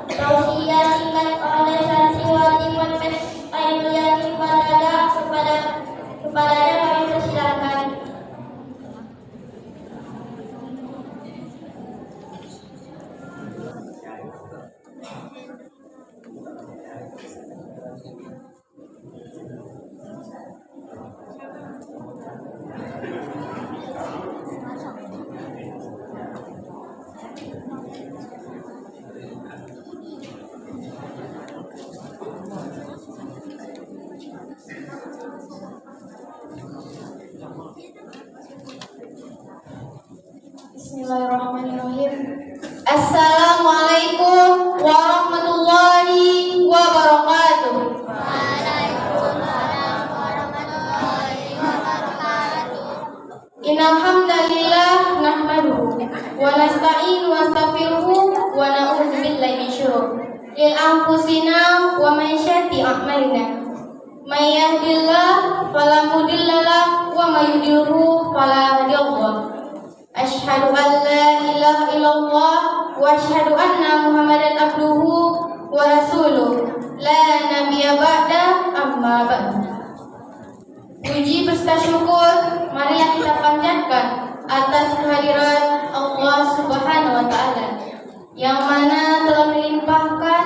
Tausiah singkat oleh santriwati Ponpes Ainul Yakin kepadanya kami persilakan. Bismillahirrahmanirrahim. Assalamualaikum warahmatullahi wabarakatuh. Waalaikumsalam warahmatullahi wabarakatuh. Innal hamdalillah nahmaduhu wa nasta'inu wa nastaghfiruhu wa na'udzu billahi min syururi anfusina wa min syarri a'malina. May yahdihillahu fala mudilla lahu wa may yudlilhu fala hadiya lahu. Asyhadu an la ilaha illallah wa asyhadu anna Muhammadan abduhu wa rasuluh la nabiyya ba'da amma ba'du. Puji beserta syukur marilah kita panjatkan atas kehadiran Allah Subhanahu wa taala yang mana telah melimpahkan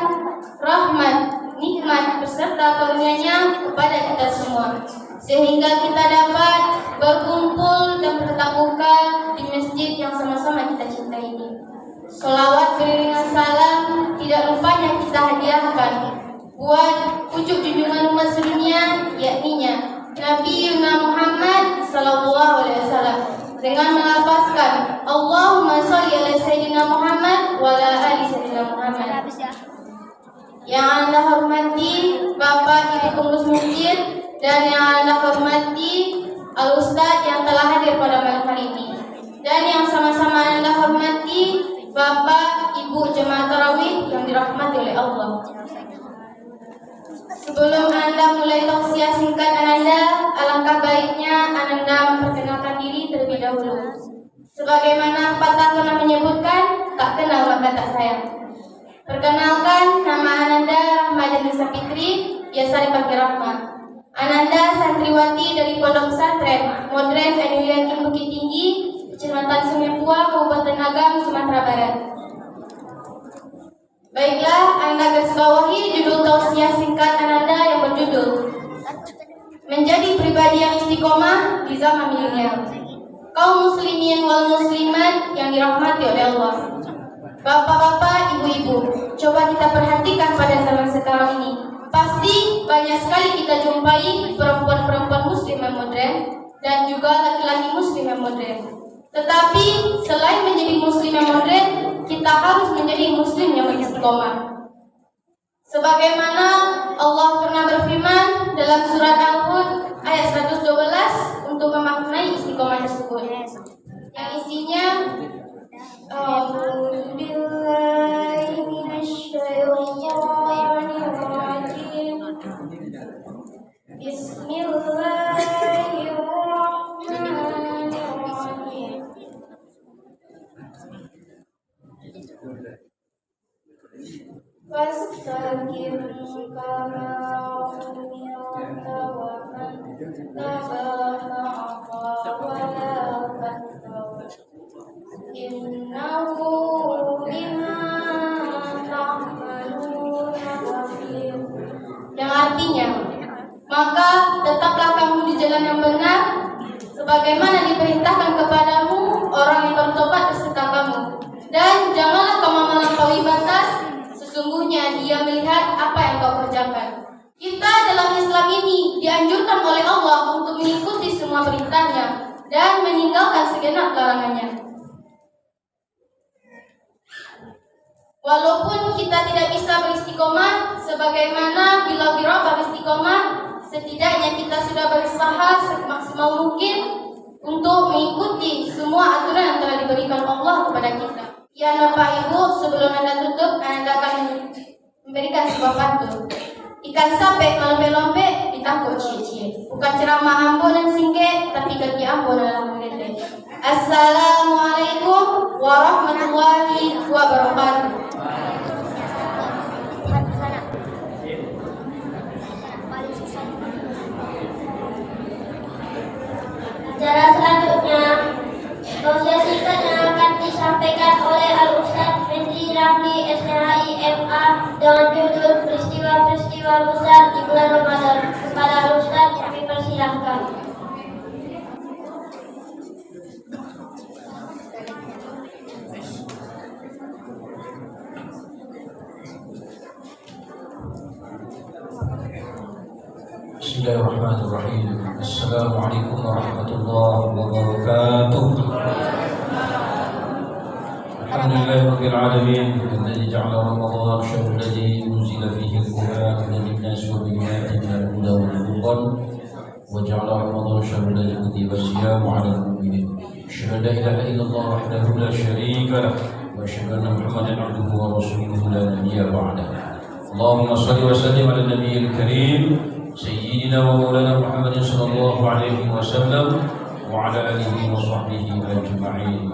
rahmat, nikmat beserta karunia-Nya kepada kita semua sehingga kita dapat berkumpul dan bertatap muka di masjid yang sama-sama kita cintai ini. Sholawat beriringan salam tidak lupanya kita hadiahkan buat pucuk junjungan umat sedunia, yakninya Nabi Muhammad sallallahu alaihi wasallam dengan melafazkan Allahumma sholli ala sayyidina Muhammad wa ala ali sayyidina Muhammad. Yang Anda hormati Bapak Ibu pengurus masjid dan yang Anda hormati Al-Ustadz yang telah hadir pada malam hari ini, dan yang sama-sama Anda hormati Bapak Ibu jemaah tarawih yang dirahmati oleh Allah. Sebelum Anda mulai tausiah singkat Anda, alangkah baiknya Anda memperkenalkan diri terlebih dahulu. Sebagaimana patah pernah menyebutkan, tak kenal maka tak sayang. Perkenalkan, nama Ananda Rahma Nisa Fitri, biasa dipanggil Rahma. Ananda santriwati dari Pondok Pesantren Modern Ainul Yakin Bukit Tinggi, Kecamatan Sumepua, Kabupaten Agam, Sumatera Barat. Baiklah, Anda garis bawahi judul tausiah singkat Ananda yang berjudul Menjadi Pribadi yang Istiqomah di Zaman Milenial. Kaum muslimin wal muslimat yang dirahmati oleh Allah. Bapak-bapak, ibu-ibu, coba kita perhatikan pada zaman sekarang ini. Pasti banyak sekali kita jumpai perempuan-perempuan muslim yang modern dan juga laki-laki muslim yang modern. Tetapi selain menjadi muslim yang modern, kita harus menjadi muslim yang beristiqomah. Sebagaimana Allah pernah berfirman dalam surat Al-Hud ayat 112 untuk memaknai istiqomah tersebut, yang isinya A'udzu billahi minasyaitonir rajim. Bismillahirrahmanirrahim. Fastaqim kama umirta wa man taba'a wa la tattabi' innahu bima ta'maluna basir. Yang artinya, maka tetaplah kamu di jalan yang benar sebagaimana diperintahkan kepadamu orang yang bertobat beserta kamu, dan janganlah kamu melampaui batas, sesungguhnya Dia melihat apa yang kau kerjakan. Kita dalam Islam ini dianjurkan oleh Allah untuk mengikuti semua perintahnya dan meninggalkan segenap larangannya. Walaupun kita tidak bisa beristiqomah sebagaimana bila birabah istiqomah, setidaknya kita sudah berusaha semaksimal mungkin untuk mengikuti semua aturan yang telah diberikan Allah kepada kita. Ya Bapak Ibu, sebelum Anda tutup, Anda akan memberikan sebuah pantun. Ikan sape lompe-lompe ditangkut cie-cie. Bukan ceramah ambo dan singge, tapi kaki ambo dalam menete. Assalamualaikum warahmatullahi wabarakatuh. HIMA dengan judul peristiwa-peristiwa besar di bulan Ramadan. Kepada Ustaz kami persilahkan. Bismillahirrahmanirrahim. Assalamualaikum warahmatullahi wabarakatuh. Alhamdulillahirabbil alamin alladzi ja'ala Ramadan syahrul ladzi unzila fihi al-Qur'an hudan lin-nasi wa bayyinatin minal huda wal furqan wa ja'ala Ramadan syahrul ladzi kutiba as-siyamu 'alal mu'minin. Asyhadu an la ilaha illallah wahdahu la syarika lah wa asyhadu anna Muhammadan 'abduhu wa rasuluhu la nabiyya ba'dahu. Allahumma shalli wa sallim 'ala an-nabiyil karim سيدنا ومولانا محمد صلى الله عليه وسلم وعلى آله وصحبه أجمعين.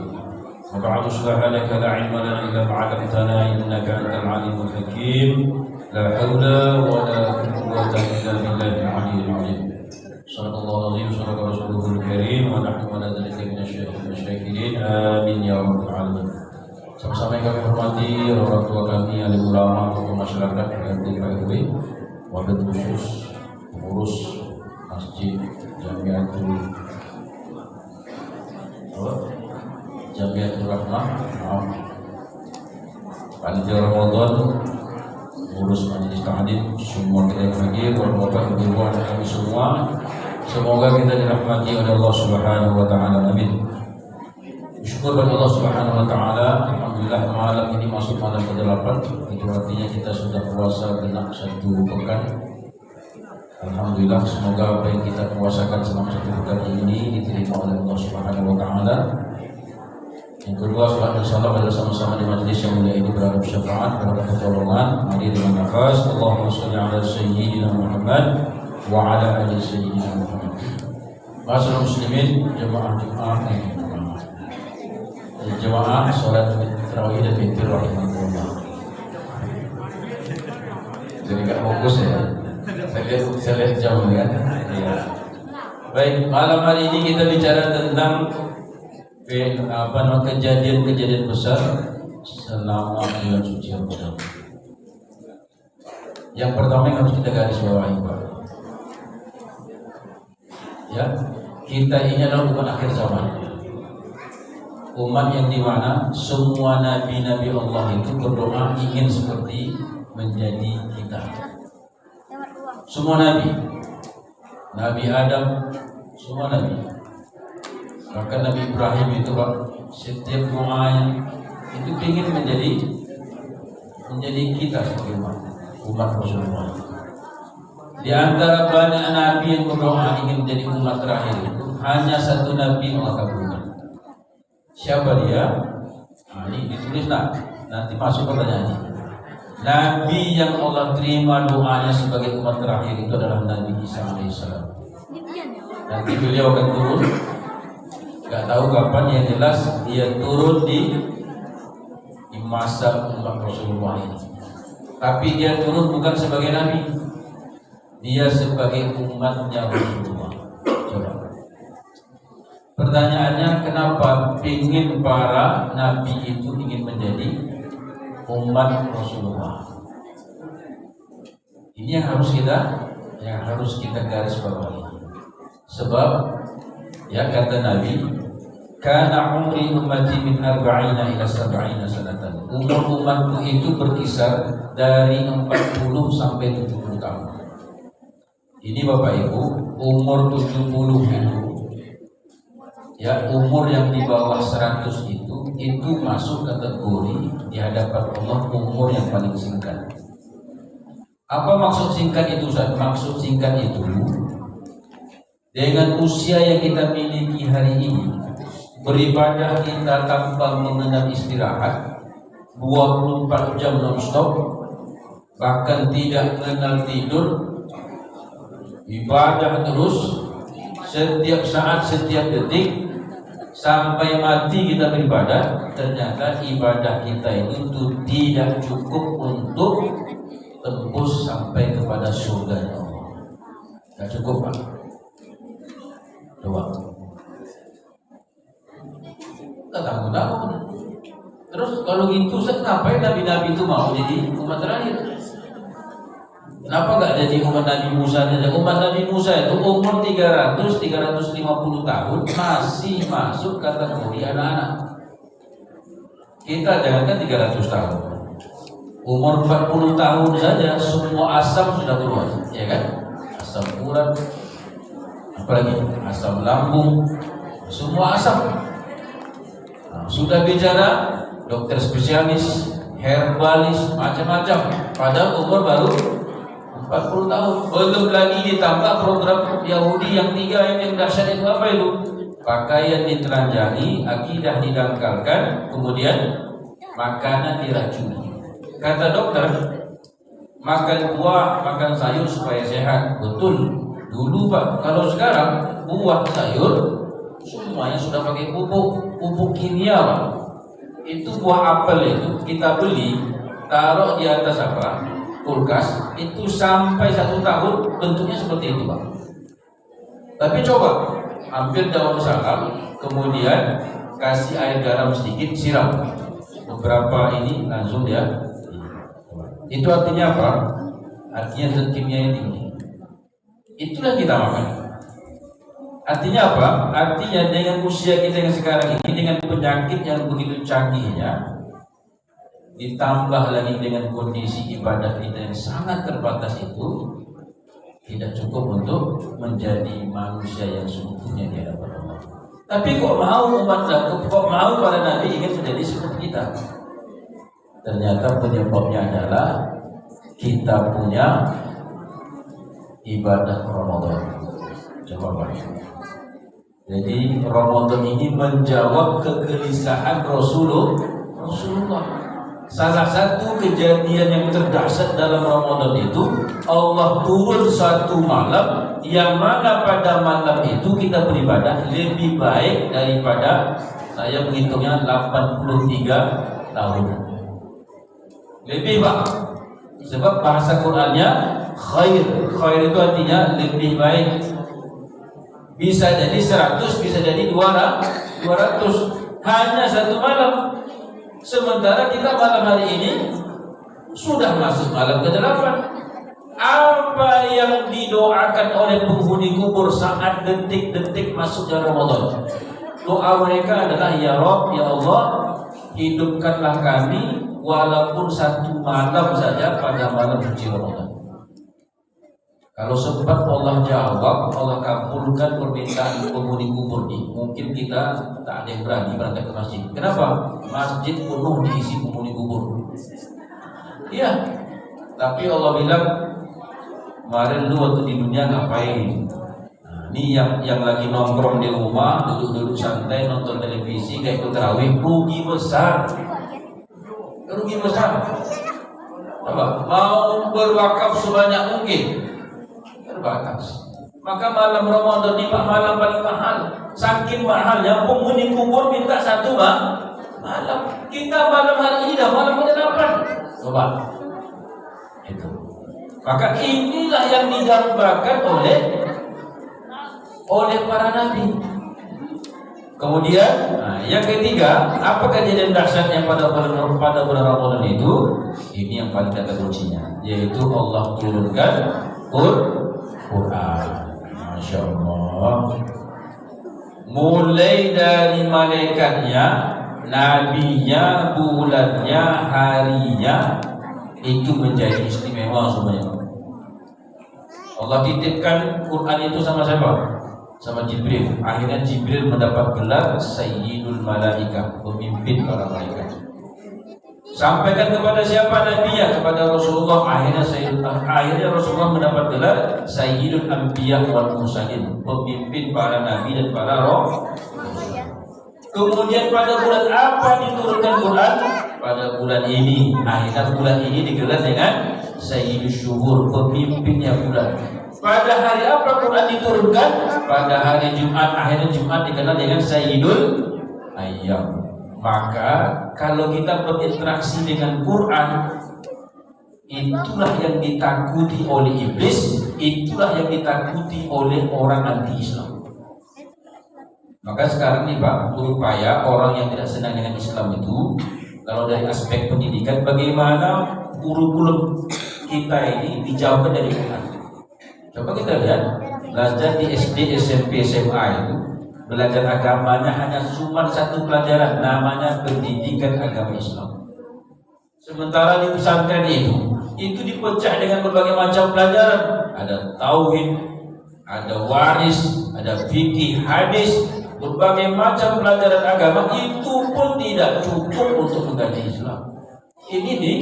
وبعد سبحانك لا علم لنا إلا ما علمتنا إنك أنت العليم الحكيم. لا حول ولا قوة إلا بالله العلي العظيم. صدق الله العظيم صدق رسوله الكريم ونحن على ذلك من الشاكرين آمين يا رب العالمين. Sama-sama yang kami hormati orang tua kami, alim ulama, tokoh masyarakat, RT RW, wabil khusus pengurus masjid Jamiatul Rahmah, panitia Ramadan, pengurus majelis taklim, semua kita yang hadir, bapak ibu anak kami semua, semoga kita dirahmati oleh Allah Subhanahu wa taala. Amin. Syukur kepada Allah Subhanahu wa taala. Alhamdulillah malam ini masuk malam ke-8. Itu artinya kita sudah puasa genap 1 pekan. Alhamdulillah, semoga apa yang kita puasakan selama 1 pekan ini diterima oleh Allah Subhanahu wa taala. Yang kedua, salat dan salam adalah sama-sama di majlis yang mulia ini berharap syafaat, berharap pertolongan. Mari dengan nafas Allahumma shalli ala sayyidina Muhammad wa ala ali sayyidina Muhammad. Ma'asyiral muslimin, jemaah salat tarawih dan witir rahimahullah. Jadi enggak fokus ya. Saya lihat jauh kan. Ya. Baik, malam hari ini kita bicara tentang kejadian-kejadian besar selama bulan suci Ramadan. Yang pertama yang harus kita garis bawahi, Pak. Ya, kita ini adalah umat akhir zaman. Umat yang dimana semua nabi-nabi Allah itu berdoa ingin seperti menjadi kita. Semua nabi, Nabi Adam, semua nabi. Bahkan Nabi Ibrahim itu Pak, setiap doanya itu ingin menjadi kita sebagai umat Rasulullah. Di antara banyak nabi yang berdoa ingin menjadi umat terakhir itu hanya satu nabi yang Allah kabulkan. Siapa dia? Nah, ini ditulis nanti masuk pertanyaannya. Nabi yang Allah terima doanya sebagai umat terakhir itu adalah Nabi Isa alaihissalam. Nanti beliau akan turun, gak tahu kapan, yang jelas dia turun di masa umat Rasulullah ini. Tapi dia turun bukan sebagai Nabi, dia sebagai umatnya Rasulullah. Coba. Pertanyaannya, kenapa ingin para Nabi itu ingin menjadi umat Rasulullah? Ini yang harus kita garis bawahi. Sebab ya kata Nabi, kana umri ummati min 40 ila 70 sanatan. Umur umatku itu berkisar dari 40 sampai 70 tahun. Ini Bapak Ibu, umur 70 itu ya, umur yang di bawah 100 itu masuk kategori di hadapan Allah umur yang paling singkat. Apa maksud singkat itu, Ustaz? Maksud singkat itu, dengan usia yang kita miliki hari ini, beribadah kita tanpa mengenal istirahat, 24 jam non-stop, bahkan tidak mengenal tidur, ibadah terus, setiap saat, setiap detik, sampai mati kita beribadah. Ternyata ibadah kita itu tidak cukup untuk tembus sampai kepada surga Allah. Tidak cukup, Pak. Coba. Kita tanggung. Terus kalau gitu, kenapa Sampai nabi-nabi itu mau jadi umat terakhir. Kenapa nggak jadi umat Nabi Musa saja? Umat Nabi Musa itu umur 350 tahun masih masuk kategori anak-anak. Kita jangankan 300 tahun, umur 40 tahun saja semua asam sudah keluar, ya kan? Asam urat, apalagi asam lambung, semua asam. Nah, sudah bicara dokter spesialis, herbalis, macam-macam. Padahal umur baru 40 tahun. Belum lagi ditambah program Yahudi yang 3 yang dahsyat itu apa itu? Pakaian ditelanjangi, akidah didangkalkan, kemudian makanan diracuni. Kata dokter, makan buah, makan sayur supaya sehat. Betul. Dulu Pak, kalau sekarang buah sayur semuanya sudah pakai pupuk kimia Pak. Itu buah apel itu kita beli, taruh di atas apa? Kulkas, itu sampai 1 tahun bentuknya seperti itu Pak. Tapi coba ambil daun salam, kemudian kasih air garam sedikit, siram beberapa ini langsung dia. Itu artinya apa? Artinya zat kimia yang tinggi. Itulah kita makan. Artinya apa? Artinya dengan usia kita yang sekarang ini, dengan penyakit yang begitu canggihnya, ditambah lagi dengan kondisi ibadah kita yang sangat terbatas itu, tidak cukup untuk menjadi manusia yang seutuhnya di hadapan Allah. Tapi kok mau para nabi ingin menjadi seperti kita? Ternyata penyebabnya adalah kita punya ibadah Ramadan. Coba Pak. Jadi Ramadan ini menjawab kegelisahan Rasulullah. Salah satu kejadian yang terdahsyat dalam Ramadan itu, Allah turun satu malam yang mana pada malam itu kita beribadah lebih baik daripada, saya menghitungnya 83 tahun. Lebih Pak. Sebab bahasa Qur'annya khair. Khair itu artinya lebih baik. Bisa jadi 100, bisa jadi 200. Hanya satu malam. Sementara kita malam hari ini sudah masuk malam ke-8. Apa yang didoakan oleh penghuni kubur saat detik-detik masuknya Ramadan? Doa mereka adalah, ya Rabb, ya Allah, hidupkanlah kami walaupun 1 malam saja pada malam suci Ramadan. Kalau sempat Allah jawab, Allah kabulkan permintaan penghuni kubur ini, mungkin kita tak ada yang berani berangkat ke masjid. Kenapa? Masjid penuh diisi penghuni kubur. Iya. Tapi Allah bilang, kemarin lu waktu di dunia ngapain? Nah, ini yang lagi nongkrong di rumah, duduk-duduk santai, nonton televisi, kayak ikut tarawih, rugi besar. Rugi besar. Coba, mau berwakaf sebanyak mungkin, terbatas. Maka malam Ramadan ini malam paling mahal. Saking mahalnya penghuni kubur minta 1 malam. Kita malam hari ini dah malam ke-8. Coba. Itu. Maka inilah yang digambarkan oleh para nabi. Kemudian, yang ketiga, apa kejadian dahsyatnya pada bulan Ramadan itu? Ini yang paling kata kuncinya, yaitu Allah turunkan Quran. Masya Allah. Mulai dari malaikatnya, nabinya, bulannya, harinya, itu menjadi istimewa semuanya. Allah titipkan Quran itu sama siapa? Sama Jibril. Akhirnya Jibril mendapat gelar Sayyidul Malaikah, pemimpin para malaikat. Sampaikan kepada siapa nabinya? Kepada Rasulullah. Akhirnya Rasulullah mendapat gelar Sayyidul Anbiya wal Mursalin, pemimpin para nabi dan para roh. Kemudian pada bulan apa diturunkan Quran? Pada bulan ini. Akhirnya bulan ini digelar dengan Sayyidul Syuhur, pemimpinnya bulan. Pada hari apa Quran diturunkan? Pada hari Jumat. Akhirnya Jumat dikenal dengan Sayyidul Ayyam. Maka kalau kita berinteraksi dengan Quran, itulah yang ditakuti oleh iblis, itulah yang ditakuti oleh orang anti-Islam. Maka sekarang nih Pak, berupaya orang yang tidak senang dengan Islam itu, Kalau dari aspek pendidikan, bagaimana kurikulum kita ini dijauhkan dari Quran? Coba kita lihat, belajar di SD, SMP, SMA itu belajar agamanya hanya cuma satu pelajaran, namanya pendidikan agama Islam. Sementara di pesantren itu dipecah dengan berbagai macam pelajaran. Ada tauhid, ada waris, ada fikih, hadis, berbagai macam pelajaran agama. Itu pun tidak cukup untuk menggaji Islam. Ini nih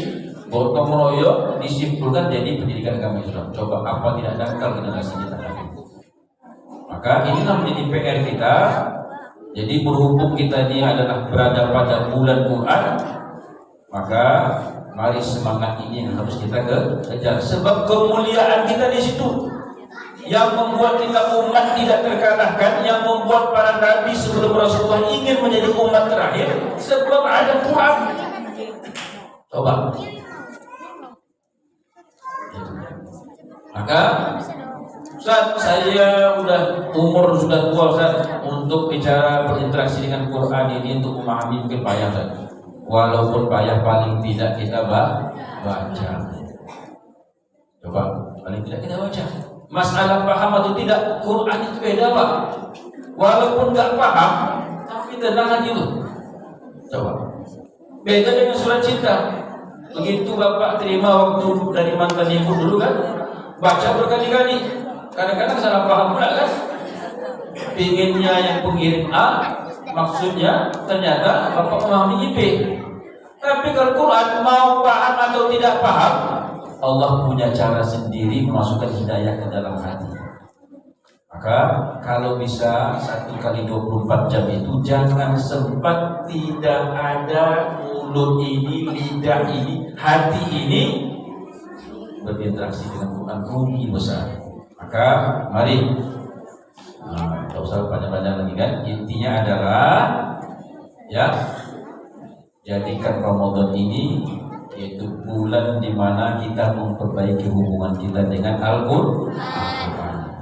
gotong royong disimpulkan jadi pendidikan agama Islam. Coba apa tidak dangkal generasi kita lagi? Maka inilah menjadi PR kita. Jadi berhubung kita ini adalah berada pada bulan Quran, maka mari semangat ini yang harus kita kejar. Sebab kemuliaan kita di situ yang membuat kita umat tidak terkalahkan, yang membuat para nabi sebelum Rasulullah ingin menjadi umat terakhir, sebab ada Quran. Coba. Maka Ustaz, saya umur sudah tua Ustaz, untuk bicara berinteraksi dengan Quran ini untuk memahami mungkin payah Ustaz. Walaupun payah, paling tidak kita baca. Coba, paling tidak kita baca. Masalah paham atau tidak, Quran itu beda Pak. Walaupun nggak paham, tapi tenang hati itu. Coba. Beda dengan surat cinta. Begitu Bapak terima waktu dari mantan ibu dulu kan, baca berkali-kali. Kadang-kadang salah paham pula kan. Pinginnya yang pengirim A, maksudnya ternyata Bapak memahami B. Tapi kalau Quran mau paham atau tidak paham, Allah punya cara sendiri memasukkan hidayah ke dalam hati. Maka kalau bisa 1 kali 24 jam itu jangan sempat tidak ada mulut ini, lidah ini, hati ini berinteraksi dengan Quran rugi besar. Maka mari, tak usah panjang-panjang lagi kan. Intinya adalah ya, jadikan Ramadan ini yaitu bulan di mana kita memperbaiki hubungan kita dengan Al-Quran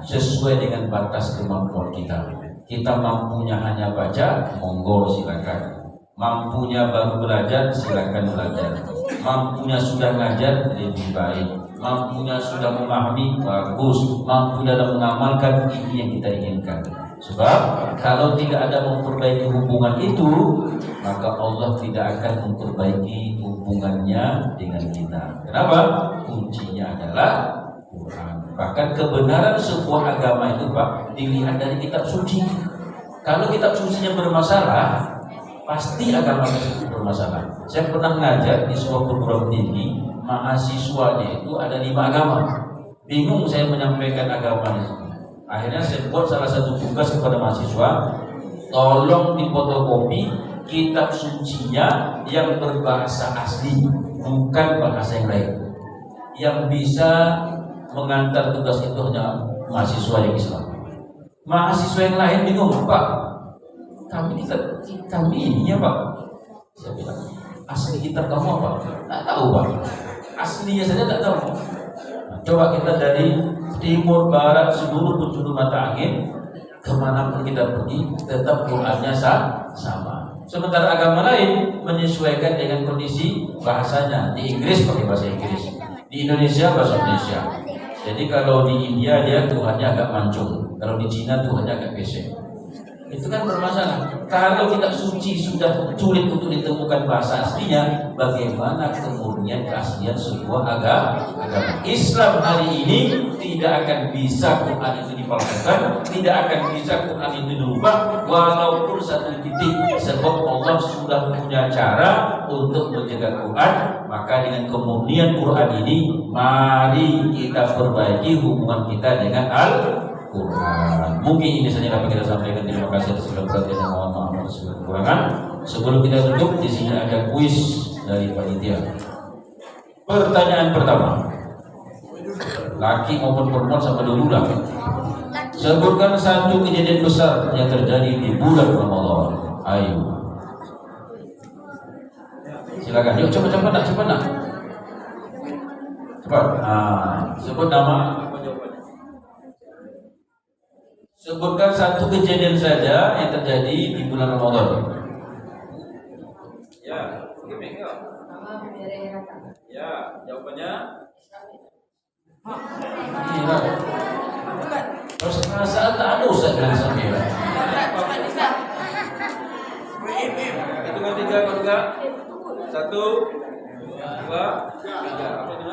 sesuai dengan batas kemampuan kita. Kita mampunya hanya baca, monggo silakan. Mampunya baru belajar, silakan belajar. Mampunya sudah ngajar, lebih baik. Mampunya sudah memahami, bagus. Mampu dalam mengamalkan, ini yang kita inginkan. Sebab kalau tidak ada memperbaiki hubungan itu, maka Allah tidak akan memperbaiki hubungannya dengan kita. Kenapa? Kuncinya adalah Quran. Bahkan kebenaran sebuah agama itu Pak dilihat dari kitab suci. Kalau kitab sucinya bermasalah, pasti agama tersebut bermasalah. Saya pernah ngajar di sebuah perguruan tinggi, mahasiswanya itu ada 5 agama. Bingung saya menyampaikan agamanya. Akhirnya saya buat salah satu tugas kepada mahasiswa, tolong difotokopi kitab sucinya yang berbahasa asli, bukan bahasa yang lain. Yang bisa mengantar tugas itu hanya mahasiswa yang Islam. Mahasiswa yang lain bingung, Pak, kami ini ya Pak. Saya bilang, asli kitab kamu apa? Tak tahu Pak. Aslinya saja tak tahu. Nah, coba kita dari timur, barat, seluruh penjuru mata angin, kemanapun kita pergi, tetap Qurannya sama. Sementara agama lain menyesuaikan dengan kondisi bahasanya. Di Inggris pakai bahasa Inggris, di Indonesia bahasa Indonesia. Jadi kalau di India dia Tuhannya agak mancung, kalau di Cina Tuhannya agak pesek. Itu kan bermasalah. Kalau kitab suci sudah sulit untuk ditemukan bahasa aslinya, bagaimana kemudian keaslian sebuah agama? Islam hari ini tidak akan bisa Quran itu dipalsukan, tidak akan bisa Quran itu dirubah walaupun satu titik. Sebab Allah sudah punya cara untuk menjaga Quran. Maka dengan kemurnian Quran ini, mari kita perbaiki hubungan kita dengan Al-Quran. Mungkin ini saja dapat kita sampaikan. Terima kasih atas segala perhatian dan mohon maaf atas segala kekurangan. Sebelum kita tutup, di sini ada kuis dari panitia. Pertanyaan pertama, laki maupun perempuan sama dulu lah. Sebutkan satu kejadian besar yang terjadi di bulan Ramadan. Ayo, silakan. Yuk cepat nak. Cepat. Sebut nama. Sebutkan satu kejadian saja yang terjadi di bulan Ramadan. Ya, Bapaknya? Iya. Terus perasaan tak ada Ustaz bilang sampai. Hitungan 3 apa enggak? 1, 2, 3. Apa itu?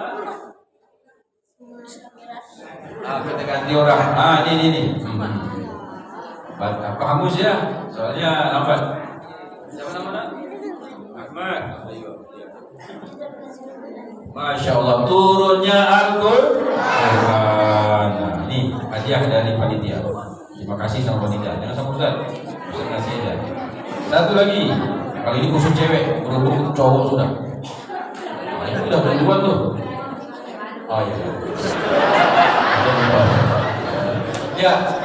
Kita ganti orang. Ini. Apa kamu sih ya? Soalnya lambat. Siapa namanya? Ahmad. Ayo. Masya Allah, turunnya Al-Quran. Ini hadiah dari panitia. Terima kasih sama panitia. Jangan sama Ustaz. Ustaz kasih aja. Satu lagi. Kali ini khusus cewek, berhubung cowok sudah. Nah, ini udah berdua tuh. Oh iya. Ya.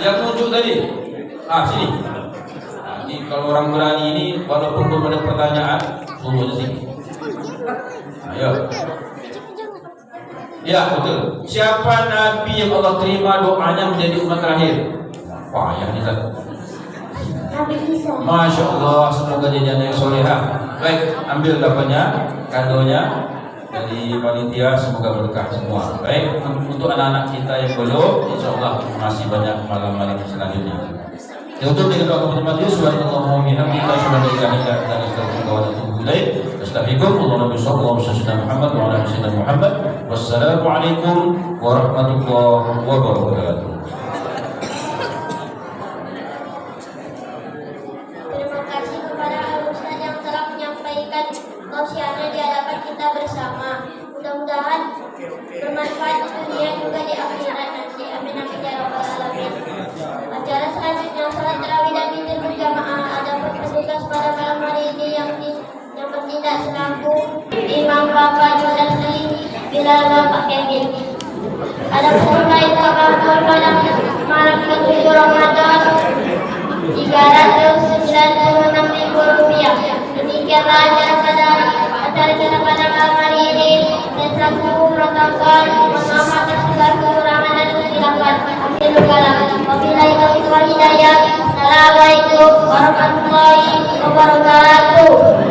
Yang tunjuk tadi. Sini. Nah, ini kalau orang berani ini, walaupun belum ada pertanyaan, suruh aja sini. Ayo. Ya betul. Siapa Nabi yang Allah terima doanya menjadi umat terakhir? Wah, yang ini kan. Nabi Isa. Masya Allah, semoga jadinya yang solehah. Baik, ambil dapatnya, kadonya dari panitia, semoga berkah semua. Baik, untuk anak-anak kita yang belum, insya Allah masih banyak malam-malam selanjutnya. Untuk dengan doa kepada majelis, subhanallah wa bihamdihi, asyhadu an la ilaha illa anta, astaghfiruka wa atubu ilaik. Astagfirullahaladzim, Allahumma shalli ala sayyidina Muhammad wa ala sayyidina Muhammad. Wassalamualaikum warahmatullahi wabarakatuh. Terima kasih kepada Al-Ustaz yang telah menyampaikan tausiahnya di hadapan kita bersama. Mudah-mudahan bermanfaat di dunia juga di akhirat nanti. Amin amin ya rabbal alamin. Acara selanjutnya salat tarawih dan witir berjamaah. Adapun petugas pada malam hari ini yang bertindak selaku Imam Bapak Yudhasri Bilal Bapak Kevin. Adapun baik kabar pada malam ke-7 Ramadan 396.000 rupiah. Demikianlah acara kita pada malam hari ini. Dan selaku protokol mohon maaf atas segala kekurangan dan kesilapan. Akhirul kalam. Wabillahi taufiq wal hidayah. Assalamualaikum warahmatullahi wabarakatuh.